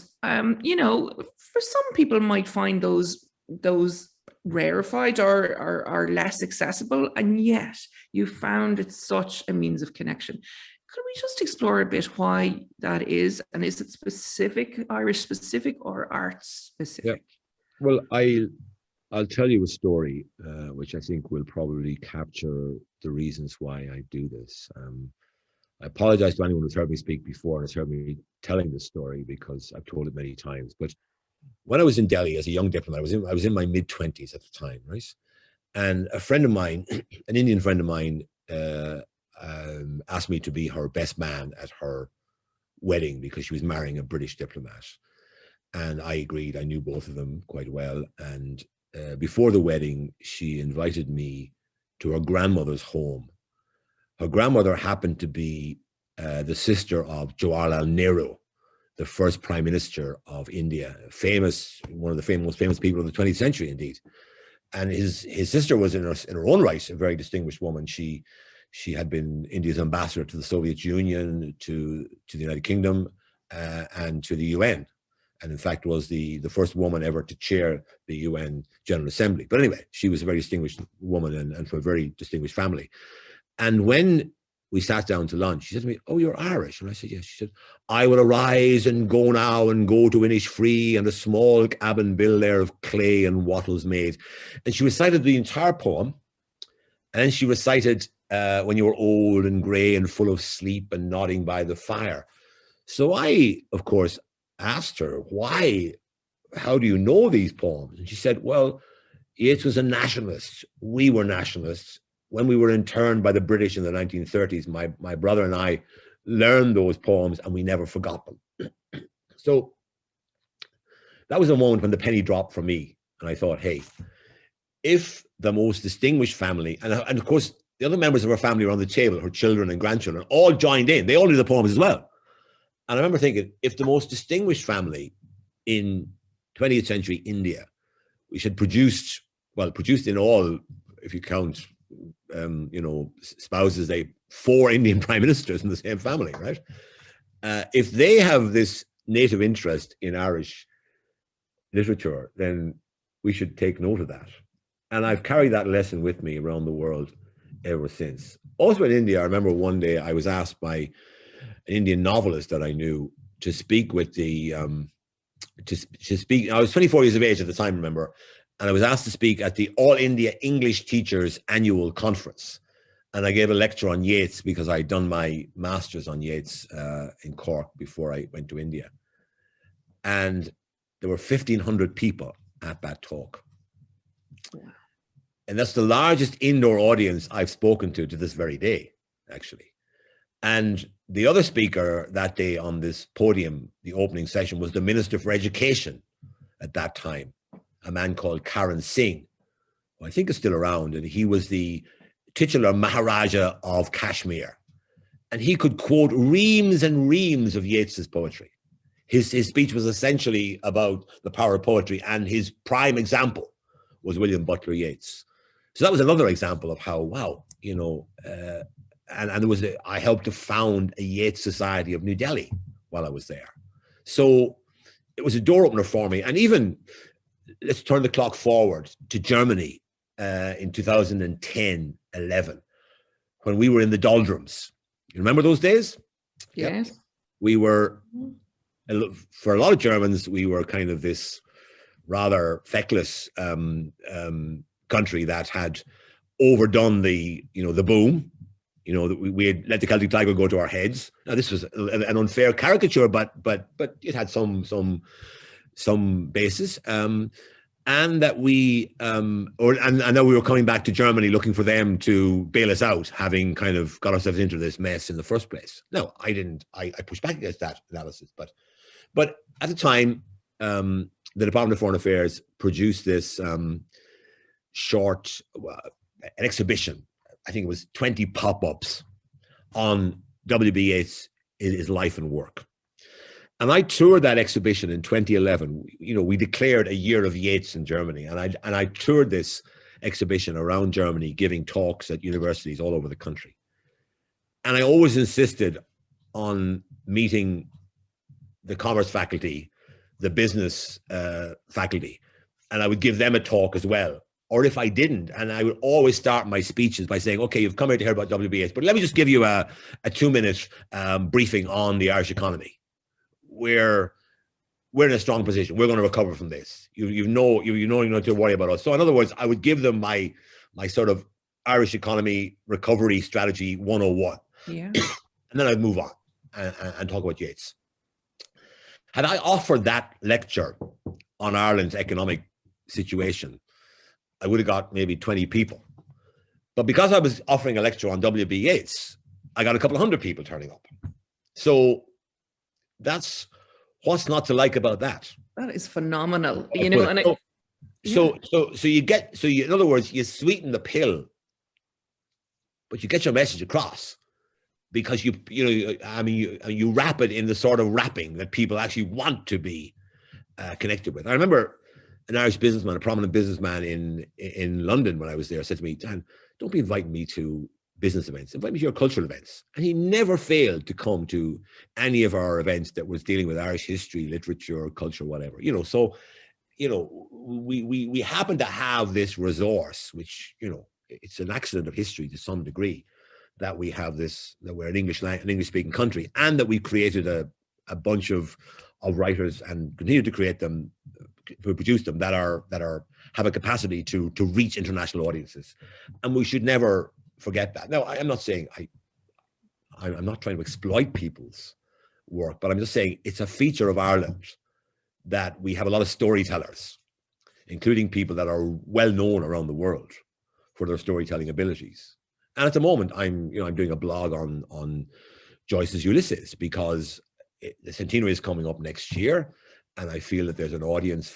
you know, for some people might find those rarefied or less accessible, and yet you found it such a means of connection. Could we just explore a bit why that is, and is it specific, Irish specific or arts specific? Yeah. Well, I'll tell you a story which I think will probably capture the reasons why I do this. I apologize to anyone who's heard me speak before and has heard me telling this story, because I've told it many times. But when I was in Delhi as a young diplomat, I was in my mid-20s at the time, right? And a friend of mine, an Indian friend of mine, asked me to be her best man at her wedding, because she was marrying a British diplomat. And I agreed. I knew both of them quite well. And before the wedding, she invited me to her grandmother's home. Her grandmother happened to be the sister of Jawaharlal Nehru, the first prime minister of India, one of the most famous people of the 20th century, indeed. And his sister was in her own right a very distinguished woman. She had been India's ambassador to the Soviet Union, to the United Kingdom, and to the UN. And in fact was the first woman ever to chair the UN General Assembly. But anyway, she was a very distinguished woman and from a very distinguished family. And when we sat down to lunch, she said to me, "Oh, you're Irish?" And I said, "Yes." She said, "I will arise and go now and go to Innisfree and a small cabin built there of clay and wattles made." And she recited the entire poem. And then she recited, "When you were old and grey and full of sleep and nodding by the fire." So I, of course, asked her, "Why? How do you know these poems?" And she said, "Well, Yeats was a nationalist. We were nationalists. When we were interned by the British in the 1930s, my brother and I learned those poems and we never forgot them." So that was a moment when the penny dropped for me. And I thought, hey, if the most distinguished family, and of course, the other members of her family around the table, her children and grandchildren, all joined in. They all knew the poems as well. And I remember thinking, if the most distinguished family in 20th century India, which had produced in all, if you count, spouses, 4 Indian prime ministers in the same family, right? If they have this native interest in Irish literature, then we should take note of that. And I've carried that lesson with me around the world ever since. Also in India, I remember one day I was asked by an Indian novelist that I knew to speak with to speak. I was 24 years of age at the time, remember, and I was asked to speak at the All India English Teachers Annual Conference. And I gave a lecture on Yeats because I'd done my master's on Yeats in Cork before I went to India. And there were 1,500 people at that talk. Wow. And that's the largest indoor audience I've spoken to this very day, actually. And the other speaker that day on this podium, the opening session, was the Minister for Education at that time, a man called Karan Singh, who I think is still around, and he was the titular Maharaja of Kashmir. And he could quote reams and reams of Yeats's poetry. His speech was essentially about the power of poetry, and his prime example was William Butler Yeats. So that was another example of how, wow, and there was I helped to found a Yeats Society of New Delhi while I was there. So it was a door opener for me. And even, let's turn the clock forward to Germany in 2010, 11, when we were in the doldrums. You remember those days? Yes. Yep. We were, for a lot of Germans, we were kind of this rather feckless country that had overdone the boom. You know, that we had let the Celtic Tiger go to our heads. Now, this was an unfair caricature, but it had some basis. And that we and that we were coming back to Germany looking for them to bail us out, having kind of got ourselves into this mess in the first place. No, I pushed back against that analysis, but at the time, the Department of Foreign Affairs produced this short an exhibition. I think it was 20 pop-ups on W.B. Yeats, his life and work. And I toured that exhibition in 2011. You know, we declared a year of Yeats in Germany, and I toured this exhibition around Germany, giving talks at universities all over the country. And I always insisted on meeting the commerce faculty, the business faculty, and I would give them a talk as well. Or if I didn't, and I would always start my speeches by saying, okay, you've come here to hear about W.B. Yeats, but let me just give you a 2-minute briefing on the Irish economy. We're in a strong position. We're going to recover from this. You know not to worry about us. So in other words, I would give them my sort of Irish economy recovery strategy 101. Yeah. And then I'd move on and talk about Yeats. Had I offered that lecture on Ireland's economic situation, I would have got maybe 20 people. But because I was offering a lecture on W.B. Yeats, I got a couple of hundred people turning up. So that's what's not to like about that. That is phenomenal. You know, and so in other words, you sweeten the pill, but you get your message across because you wrap it in the sort of wrapping that people actually want to be connected with. I remember an Irish businessman, a prominent businessman in London when I was there, said to me, Dan, don't be inviting me to business events, invite me to your cultural events. And he never failed to come to any of our events that was dealing with Irish history, literature, culture, whatever. You know, so, you know, we happen to have this resource, which, you know, it's an accident of history to some degree, that we have this, that we're an English-speaking country, and that we created a bunch of writers and continue to create them, to produce them that have a capacity to reach international audiences, and we should never forget that. Now, I'm not saying I'm not trying to exploit people's work, but I'm just saying it's a feature of Ireland that we have a lot of storytellers, including people that are well known around the world for their storytelling abilities. And at the moment, I'm doing a blog on Joyce's Ulysses because the centenary is coming up next year. And I feel that there's an audience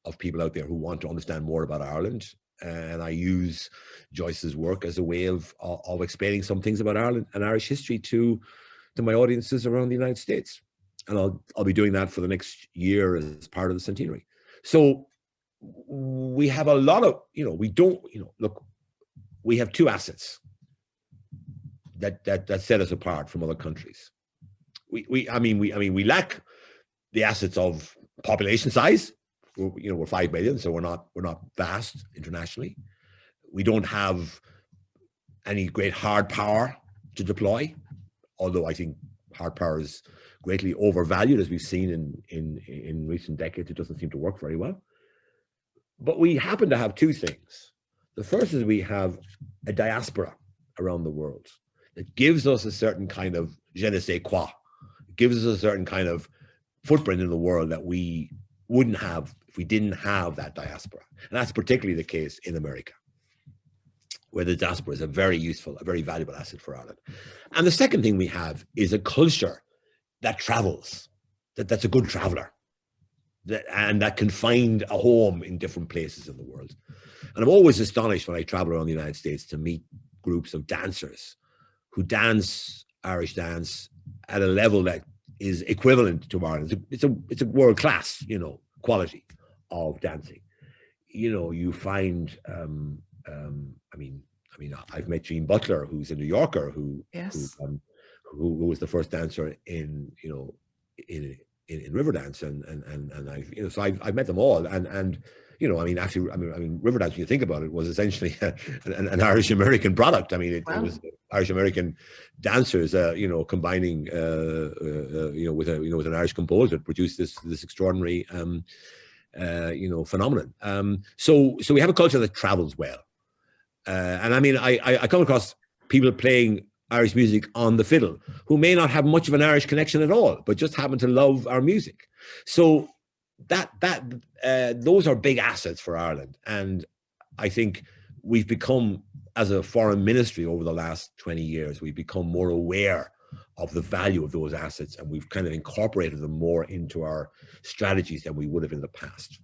of people out there who want to understand more about Ireland. And I use Joyce's work as a way of explaining some things about Ireland and Irish history to my audiences around the United States. And I'll be doing that for the next year as part of the centenary. So we have a lot of, look, we have two assets that set us apart from other countries. We lack the assets of population size. We're 5 million, so we're not vast internationally. We don't have any great hard power to deploy, although I think hard power is greatly overvalued, as we've seen in recent decades. It doesn't seem to work very well. But we happen to have two things. The first is we have a diaspora around the world that gives us a certain kind of je ne sais quoi. It gives us a certain kind of footprint in the world that we wouldn't have if we didn't have that diaspora. And that's particularly the case in America, where the diaspora is a very useful, a very valuable asset for Ireland. And the second thing we have is a culture that travels, that's a good traveler, and that can find a home in different places in the world. And I'm always astonished when I travel around the United States to meet groups of dancers who dance Irish dance at a level that is equivalent to Ireland. It's a world class, quality of dancing. You find, I've met Jean Butler, who's a New Yorker, who was the first dancer in Riverdance, and I've met them all, and Riverdance, when you think about it, was essentially an Irish American product. It was Irish American dancers, combining, with an Irish composer, produced this extraordinary, phenomenon. So we have a culture that travels well, and I come across people playing Irish music on the fiddle who may not have much of an Irish connection at all, but just happen to love our music. So those are big assets for Ireland. And I think we've become, as a foreign ministry over the last 20 years, we've become more aware of the value of those assets, and we've kind of incorporated them more into our strategies than we would have in the past.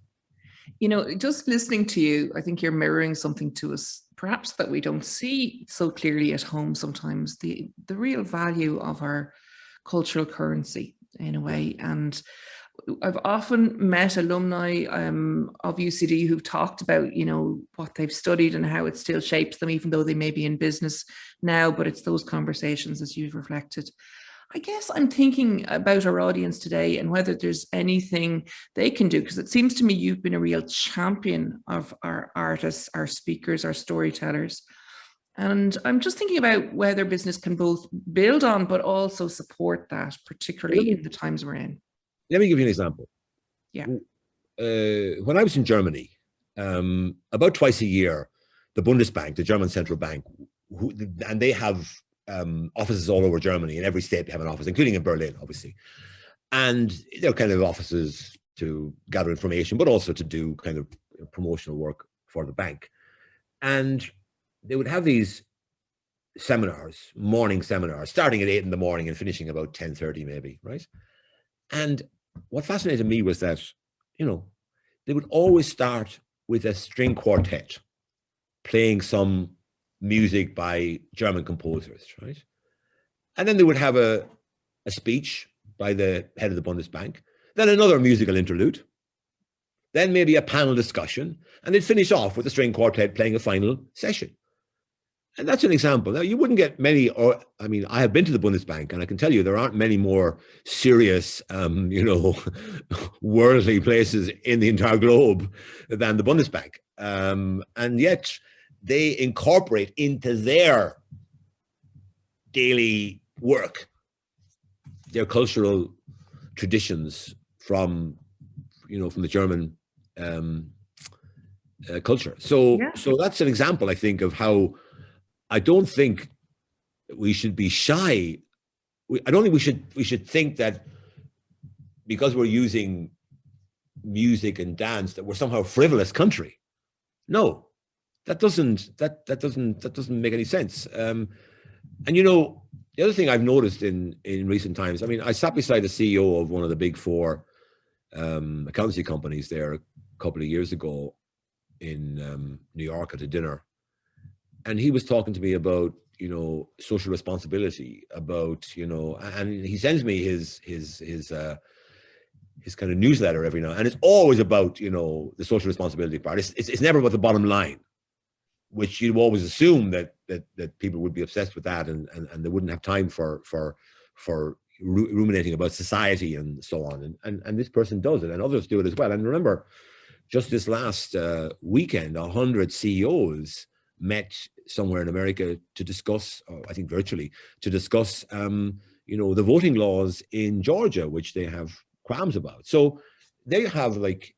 You know, just listening to you, I think you're mirroring something to us, perhaps that we don't see so clearly at home sometimes, the real value of our cultural currency in a way. And I've often met alumni of UCD who've talked about, you know, what they've studied and how it still shapes them, even though they may be in business now, but it's those conversations as you've reflected. I guess I'm thinking about our audience today and whether there's anything they can do, because it seems to me you've been a real champion of our artists, our speakers, our storytellers. And I'm just thinking about whether business can both build on, but also support that, particularly in the times we're in. Let me give you an example. Yeah. When I was in Germany, about twice a year, the Bundesbank, the German central bank, and they have offices all over Germany. In every state they have an office, including in Berlin, obviously. And they're kind of offices to gather information, but also to do kind of promotional work for the bank. And they would have these seminars, morning seminars, starting at 8 in the morning and finishing about 10:30 maybe, right? And what fascinated me was that, you know, they would always start with a string quartet playing some music by German composers, right? And then they would have a speech by the head of the Bundesbank, then another musical interlude, then maybe a panel discussion, and they'd finish off with the string quartet playing a final session. And that's an example. Now, you wouldn't get many, or I mean, I have been to the Bundesbank, and I can tell you there aren't many more serious, you know, worldly places in the entire globe than the Bundesbank. And yet they incorporate into their daily work their cultural traditions from, you know, from the German culture. So, Yeah. so that's an example, I think, of how I don't think we should be shy. I don't think we should think that because we're using music and dance that we're somehow a frivolous country. No, that doesn't make any sense. And you know, the other thing I've noticed in recent times, I mean, I sat beside the CEO of one of the big four accountancy companies there a couple of years ago in New York at a dinner. And he was talking to me about, you know, social responsibility, about, you know, and he sends me his kind of newsletter every now, and it's always about, you know, the social responsibility part. It's never about the bottom line, which you always assume that people would be obsessed with that, and they wouldn't have time for ruminating about society and so on. And this person does it, and others do it as well. And remember, just this last weekend, 100 CEOs met somewhere in America to discuss, I think virtually, to discuss, you know, the voting laws in Georgia, which they have qualms about. So they have like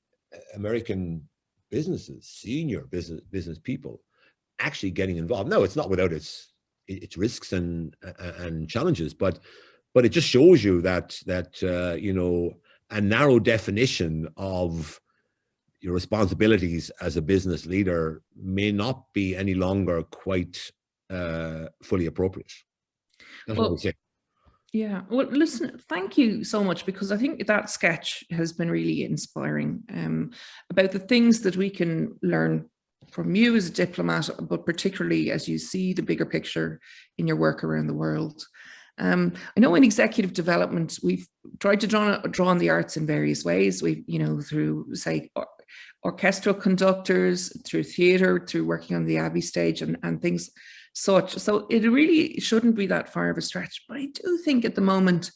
American businesses, senior business people, actually getting involved. No, it's not without its risks and challenges, but it just shows you that you know, a narrow definition of your responsibilities as a business leader may not be any longer quite fully appropriate. That's what I would say. Yeah, well, listen, thank you so much, because I think that sketch has been really inspiring about the things that we can learn from you as a diplomat, but particularly as you see the bigger picture in your work around the world. I know in executive development, we've tried to draw on the arts in various ways. We've, you know, through, say, orchestral conductors, through theatre, through working on the Abbey stage and things such. So it really shouldn't be that far of a stretch. But I do think at the moment,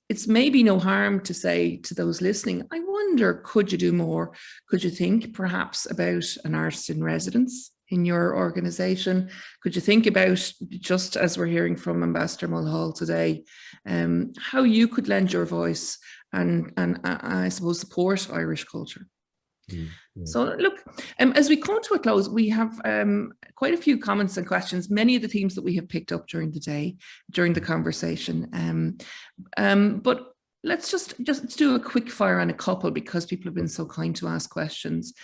it's maybe no harm to say to those listening, I wonder, could you do more? Could you think perhaps about an artist in residence in your organisation? Could you think about, just as we're hearing from Ambassador Mulhall today, how you could lend your voice and I suppose support Irish culture? So look, as we come to a close, we have quite a few comments and questions, many of the themes that we have picked up during the day, during the conversation. But let's just do a quick fire on a couple, because people have been so kind to ask questions.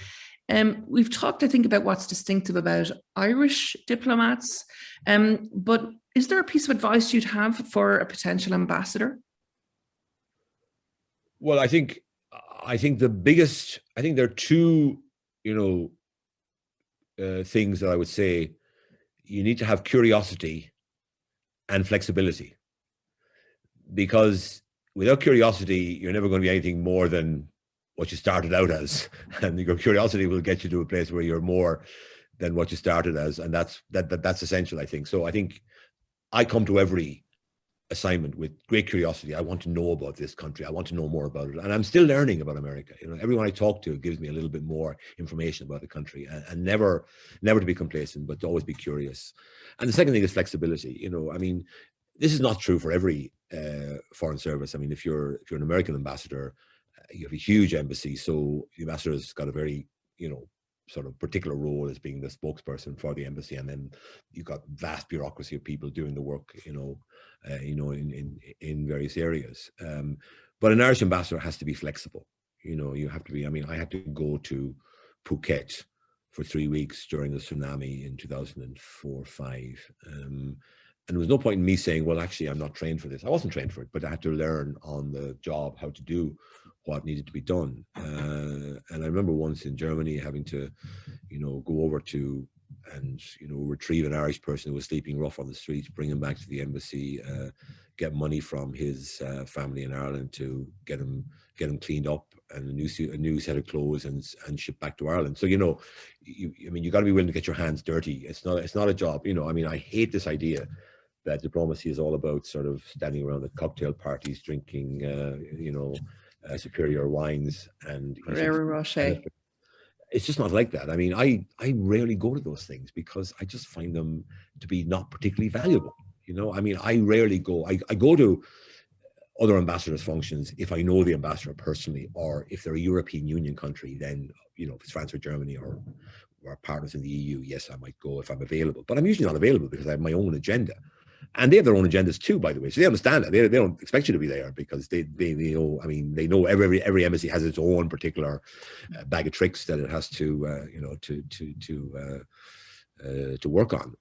We've talked, I think, about what's distinctive about Irish diplomats, but is there a piece of advice you'd have for a potential ambassador? Well, I think the biggest, I think there are two, things that I would say. You need to have curiosity and flexibility, because without curiosity, you're never going to be anything more than what you started out as, and your curiosity will get you to a place where you're more than what you started as, and that's essential, I think. So I think I come to every assignment with great curiosity. I want to know about this country. I want to know more about it, and I'm still learning about America. Everyone I talk to gives me a little bit more information about the country, and never to be complacent, but to always be curious. And the second thing is flexibility. I mean, this is not true for every foreign service. I mean, if you're an American ambassador, you have a huge embassy, so the ambassador has got a very sort of particular role as being the spokesperson for the embassy, and then you've got vast bureaucracy of people doing the work, in various areas. But an Irish ambassador has to be flexible. You have to be. I mean, I had to go to Phuket for 3 weeks during the tsunami in 2004-05, and there was no point in me saying, well, actually, I'm not trained for this. I wasn't trained for it, but I had to learn on the job how to do what needed to be done. And I remember once in Germany having to, go over to and, retrieve an Irish person who was sleeping rough on the streets, bring him back to the embassy, get money from his family in Ireland to get him cleaned up and a new set of clothes and shipped back to Ireland. So, you got to be willing to get your hands dirty. It's not a job. I mean, I hate this idea that diplomacy is all about sort of standing around at cocktail parties, drinking, superior wines and it's just not like that. I mean, I rarely go to those things because I just find them to be not particularly valuable. I mean, I rarely go. I go to other ambassadors' functions if I know the ambassador personally, or if they're a European Union country, then if it's France or Germany or partners in the EU, yes, I might go if I'm available. But I'm usually not available because I have my own agenda. And they have their own agendas too, by the way. So they understand that. They don't expect you to be there because they know. I mean, they know every embassy has its own particular bag of tricks that it has to to work on.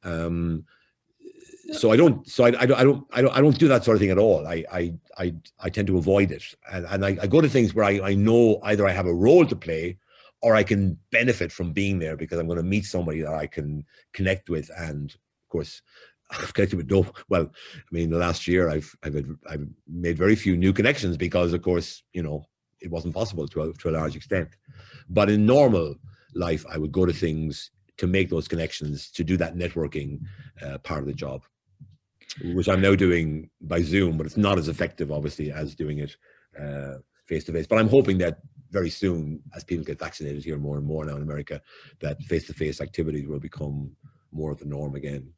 So I don't do that sort of thing at all. I tend to avoid it, and I go to things where I know either I have a role to play or I can benefit from being there because I'm going to meet somebody that I can connect with, and of course. I've connected with well, I mean, the last year I've made very few new connections because, of course, it wasn't possible to a large extent. But in normal life, I would go to things to make those connections, to do that networking part of the job, which I'm now doing by Zoom, but it's not as effective, obviously, as doing it face to face. But I'm hoping that very soon, as people get vaccinated here more and more now in America, that face to face activities will become more of the norm again.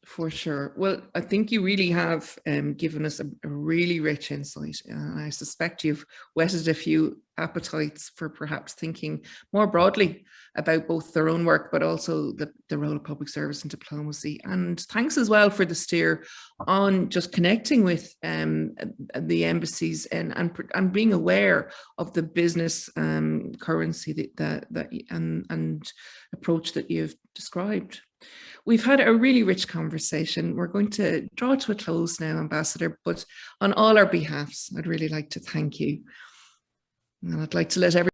For sure. Well, I think you really have given us a really rich insight. I suspect you've whetted a few appetites for perhaps thinking more broadly about both their own work, but also the role of public service and diplomacy. And thanks as well for the steer on just connecting with the embassies and being aware of the business currency and approach that you've described. We've had a really rich conversation. We're going to draw to a close now, Ambassador, but on all our behalfs, I'd really like to thank you. And I'd like to let everyone